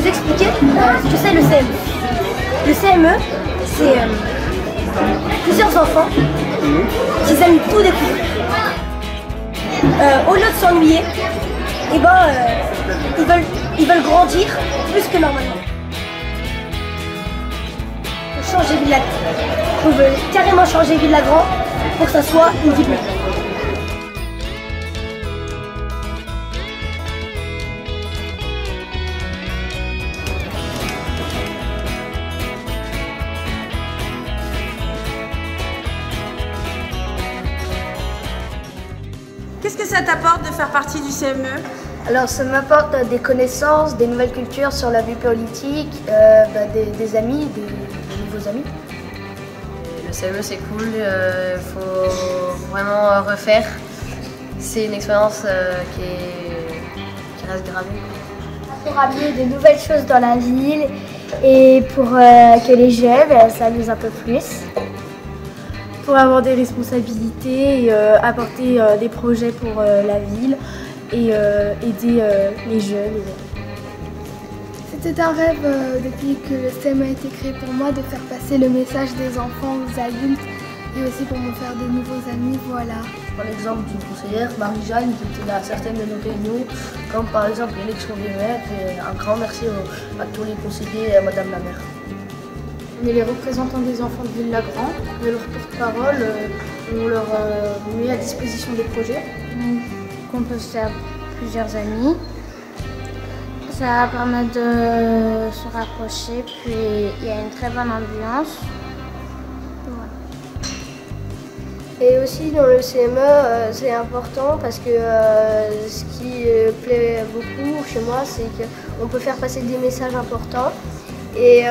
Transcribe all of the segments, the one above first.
expliquer ce que c'est le CME. Le CME, c'est plusieurs enfants qui aiment tout découvrir. Au lieu de s'ennuyer, ils veulent grandir plus que normalement. On veut carrément changer Villagrand pour que ça soit une ville meilleure. Qu'est-ce que ça t'apporte de faire partie du CME? Alors ça m'apporte des connaissances, des nouvelles cultures sur la vie politique, des amis, des nouveaux amis. Le CME c'est cool, il faut vraiment refaire. C'est une expérience qui reste gravée. Pour amener de nouvelles choses dans la ville et pour que les jeunes s'amusent un peu plus. Pour avoir des responsabilités et apporter des projets pour la ville et aider les jeunes. C'était un rêve depuis que le CME a été créé pour moi de faire passer le message des enfants aux adultes et aussi pour me faire de nouveaux amis, voilà. Par l'exemple d'une conseillère, Marie-Jeanne, qui était là à certaines de nos réunions, comme par exemple l'élection des maires, et un grand merci à tous les conseillers et à Madame la maire. On est les représentants des enfants de Villagrand, on est leur porte-parole, on leur met à disposition des projets. Qu'on peut se faire plusieurs amis. Ça permet de se rapprocher, puis il y a une très bonne ambiance. Voilà. Et aussi dans le CME, c'est important parce que ce qui plaît beaucoup chez moi, c'est qu'on peut faire passer des messages importants et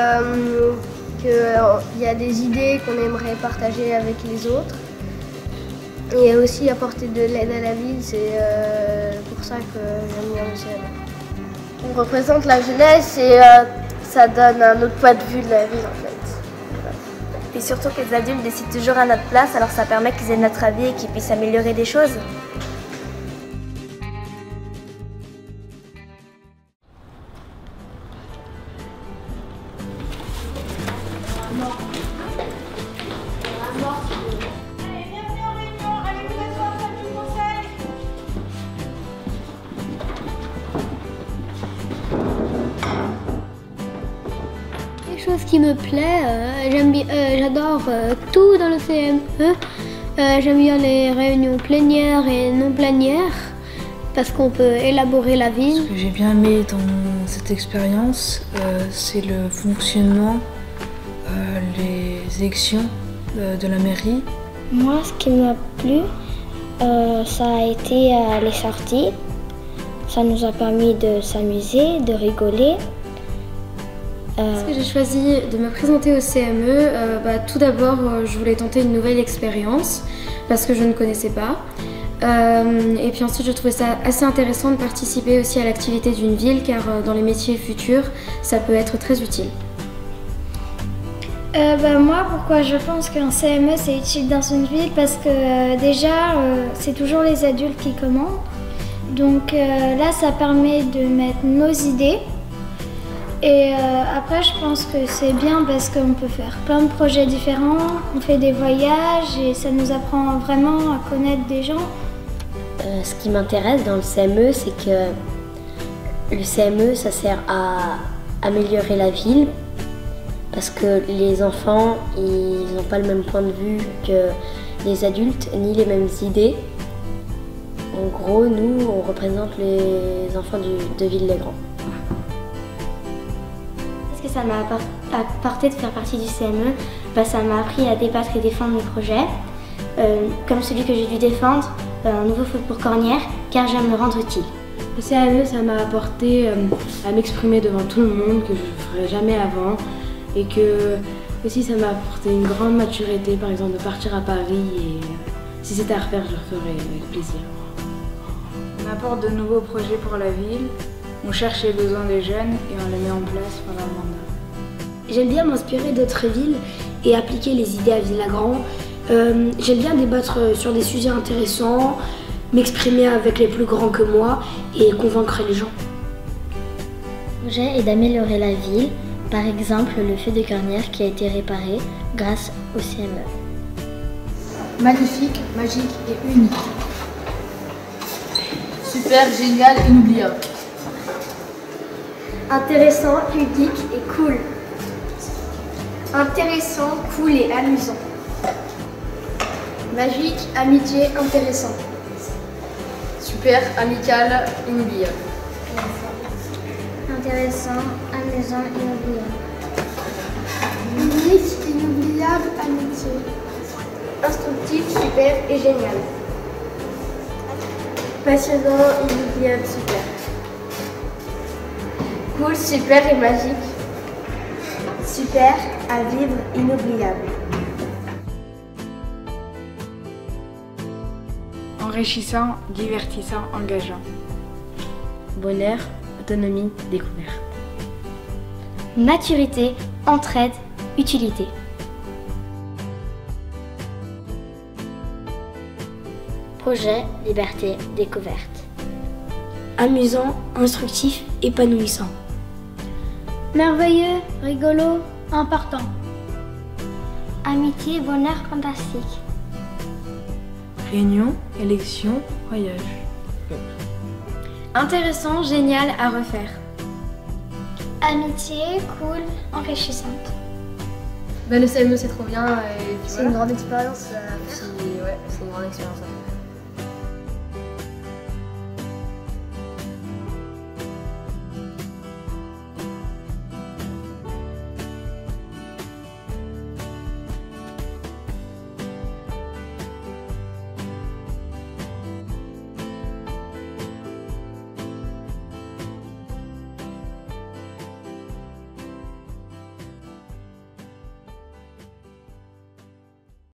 qu'il y a des idées qu'on aimerait partager avec les autres. Et aussi apporter de l'aide à la ville, c'est pour ça que j'aime bien le CME. On représente la jeunesse et ça donne un autre point de vue de la ville en fait. Et surtout que les adultes décident toujours à notre place, alors ça permet qu'ils aient notre avis et qu'ils puissent améliorer des choses. Chose qui me plaît, j'adore tout dans le CME. J'aime bien les réunions plénières et non plénières parce qu'on peut élaborer la ville. Ce que j'ai bien aimé dans cette expérience, c'est le fonctionnement, les élections de la mairie. Moi, ce qui m'a plu, ça a été les sorties. Ça nous a permis de s'amuser, de rigoler. Parce que j'ai choisi de me présenter au CME, tout d'abord je voulais tenter une nouvelle expérience parce que je ne connaissais pas. Et puis ensuite je trouvais ça assez intéressant de participer aussi à l'activité d'une ville car dans les métiers futurs ça peut être très utile. Moi, pourquoi je pense qu'un CME c'est utile dans une ville, parce que déjà c'est toujours les adultes qui commandent. Donc là ça permet de mettre nos idées. Et après, je pense que c'est bien parce qu'on peut faire plein de projets différents, on fait des voyages et ça nous apprend vraiment à connaître des gens. Ce qui m'intéresse dans le CME, c'est que le CME, ça sert à améliorer la ville parce que les enfants, ils n'ont pas le même point de vue que les adultes, ni les mêmes idées. En gros, nous, on représente les enfants de Villagrand. Ce que ça m'a apporté de faire partie du CME, ça m'a appris à débattre et défendre mes projets, comme celui que j'ai dû défendre, un nouveau foot pour Cornières, car j'aime le rendre utile. Le CME, ça m'a apporté à m'exprimer devant tout le monde, que je ne ferais jamais avant, et que aussi ça m'a apporté une grande maturité, par exemple de partir à Paris, et si c'était à refaire, je le referais avec plaisir. On apporte de nouveaux projets pour la ville. On cherche les besoins des jeunes et on les met en place pendant le mandat. J'aime bien m'inspirer d'autres villes et appliquer les idées à Villagrand. J'aime bien débattre sur des sujets intéressants, m'exprimer avec les plus grands que moi et convaincre les gens. projet est d'améliorer la ville, par exemple le feu de Cornières qui a été réparé grâce au CME. Magnifique, magique et unique. Super, génial, inoubliable. Intéressant, ludique et cool. Intéressant, cool et amusant. Magique, amitié, intéressant. Super, amical, inoubliable. Intéressant, amusant, inoubliable. Unique, inoubliable, amitié. Instructif, super et génial. Passionnant, inoubliable, super. Cool, super et magique. Super, à vivre, inoubliable. Enrichissant, divertissant, engageant. Bonheur, autonomie, découverte. Maturité, entraide, utilité. Projet, liberté, découverte. Amusant, instructif, épanouissant. Merveilleux, rigolo, important. Amitié, bonheur, fantastique. Réunion, élection, voyage. Intéressant, génial, à refaire. Amitié, cool, enrichissante. Le CME c'est trop bien et puis C'est une grande expérience. c'est une grande expérience.